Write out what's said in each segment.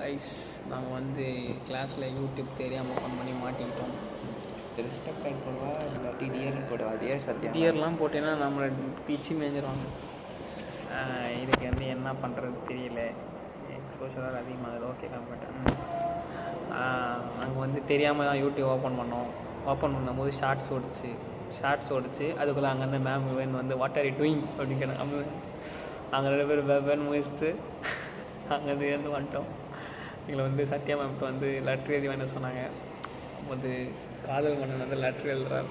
Guys நாங்கள் வந்து கிளாஸில் யூடியூப் தெரியாமல் ஓப்பன் பண்ணி மாட்டிக்கிட்டோம். ரெஸ்பெக்ட் போடுவா இல்லாட்டி டியர் போடுவா. டியர் சத்யா டியர்லாம் போட்டேன்னா நம்மளை பிச்சு மேய்ஞ்சிருவாங்க. இதுக்கு வந்து என்ன பண்ணுறது தெரியல. எக்ஸ்போஷராக அதிகமாகுது. ஓகே கம்ப்ளீட்டாக அங்கே வந்து தெரியாமல் தான் யூடியூப் ஓப்பன் பண்ணோம். ஓப்பன் பண்ணும்போது ஷார்ட்ஸ் ஓடிச்சு. அதுக்குள்ளே அங்கேருந்து மேம் இவன் வந்து வாட் ஆர் யூ டூயிங் அப்படின்னு கேட்டாங்க. நாங்கள் 2 பேர் வெவ்வேறு முடிச்சுட்டு அங்கேருந்து இருந்து வந்துட்டோம். எங்களை வந்து சத்யா மேம்கிட்ட வந்து லெட்ரு எழுதி வேணும் சொன்னாங்க. வந்து காதல் மன்னன் வந்து லெட்ரு எழுதுறாரு.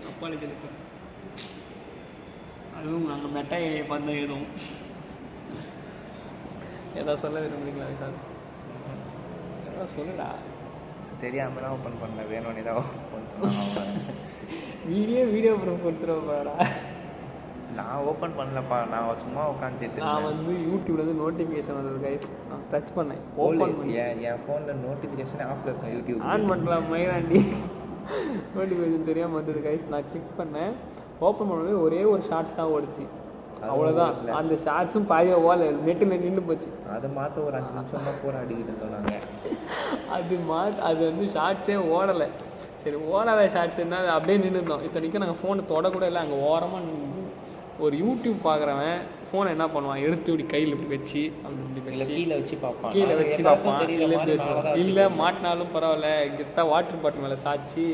அப்பாலேஜ் இருக்கு. அதுவும் நாங்கள் மெட்டாய் பண்ண எழுதுவோம். ஏதாவது சொல்ல விரும்புறீங்களா சார்? ஏதாவது சொல்லுடா. தெரியாமல் தான் ஓப்பன் பண்ண வேணும்னு தான் ஓப்பன் வீடியோ ப்ரூஃப் கொடுத்துருவாடா. நான் ஓப்பன் பண்ணலப்பா. நான் சும்மா உட்காந்துட்டு நான் வந்து யூடியூப்லேருந்து நோட்டிஃபிகேஷன் வந்தது கைஸ். நான் டச் பண்ணேன். ஓப்பன் என் ஃபோனில் நோட்டிஃபிகேஷன் ஆஃபில் இருக்கும். யூடியூப் ஆன் பண்ணலாம் மயிலாண்டி. நோட்டிஃபிகேஷன் தெரியாமல் வந்தது கைஸ். நான் கிளிக் பண்ணேன். ஓப்பன் பண்ணது ஒரே ஒரு ஷார்ட்ஸ் தான் ஓடிச்சு. அவ்வளோதான். அந்த ஷார்ட்ஸும் பாதியாக ஓல நெட்டில் நின்று போச்சு. அதை மாற்ற ஒரு 5 நிமிஷம் தான் போராடிக்கிட்டு இருந்தோம் நாங்கள். அது வந்து ஷார்ட்ஸே ஓடலை. சரி ஓடாத ஷார்ட்ஸ் என்ன அப்படியே நின்றுருந்தோம். இத்தனைக்கும் நாங்கள் ஃபோனை தொடக்கூட இல்லை. அங்கே ஓரமாக நின்று ஒரு யூடியூப் பார்க்குறவன் ஃபோனை என்ன பண்ணுவான், எடுத்து இப்படி கையில் இப்படி வச்சு அப்படி கீழே வச்சு பார்ப்பான். இல்லை இப்படி வச்சு இல்லை மாட்டினாலும் பரவாயில்ல கெத்தாக வாட்டர் பாட்டில் மேலே சாய்ச்சி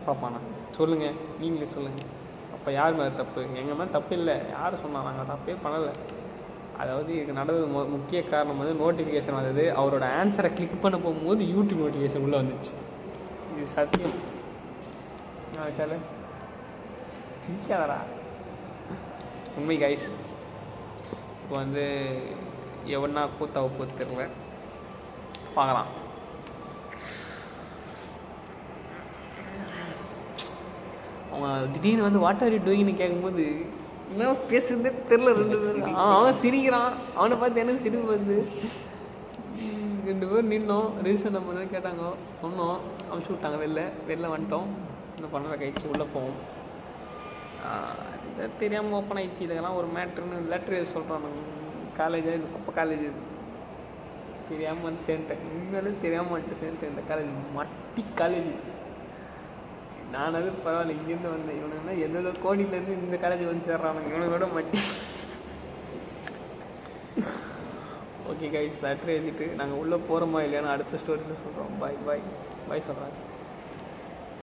பார்ப்பானா? சொல்லுங்கள், நீங்களே சொல்லுங்கள். அப்போ யார் மேலே தப்பு? எங்கள் மேலே தப்பு இல்லை. யார் சொன்னால் நாங்கள் தப்பே பண்ணலை. அதாவது இதுக்கு நடந்தது முக்கிய காரணம் வந்து நோட்டிஃபிகேஷன் வந்தது. அவரோட ஆன்சரை கிளிக் பண்ண போகும்போது யூடியூப் நோட்டிஃபிகேஷன் உள்ளே வந்துச்சு. இது சத்தியம். சார் சிரிக்காதடா. உண்மை கைஸ். இப்போ வந்து எவனா கூத்தாவை கூத்துருல பார்க்கலாம். அவங்க திடீர்னு வந்து வாட் ஆர் யூ டூயிங்னு கேட்கும்போது என்ன பேசுறதே தெரில. 2 பேரும் அவன் சிரிக்கிறான். அவனை பார்த்து எனக்கு சிரிப்பு வந்து 2 பேர் நின்னோம். ரீசன் நம்ம கேட்டாங்க, சொன்னோம். அனுப்பிச்சி விட்டாங்க. வெளில வந்துட்டோம். இன்னும் பண்ணலை கழிச்சு உள்ளே போவோம். இதை தெரியாமல் ஓப்பன் ஆகிடுச்சு. இதெல்லாம் ஒரு மேட்ருன்னு லெட்ரு சொல்கிறோம். காலேஜ் இது குப்பை காலேஜ் தெரியாமல் வந்து சேர்ந்துட்டேன். உண்மையிலே தெரியாமல் வந்துட்டு சேர்ந்துட்டேன். இந்த காலேஜ் மட்டி காலேஜ். நான் அது பரவாயில்ல, இங்கேருந்து வந்தேன். இவனுன்னா எந்தெந்த கோடியிலேருந்து இந்த காலேஜ் வந்து சேர்றானுங்க. இவனோட மட்டி. ஓகே கைஸ், லெட்ரு எழுதிட்டு நாங்கள் உள்ளே போகிறோமா இல்லையான்னு அடுத்த ஸ்டோரியில் சொல்கிறோம். பாய் சொல்கிறேன்.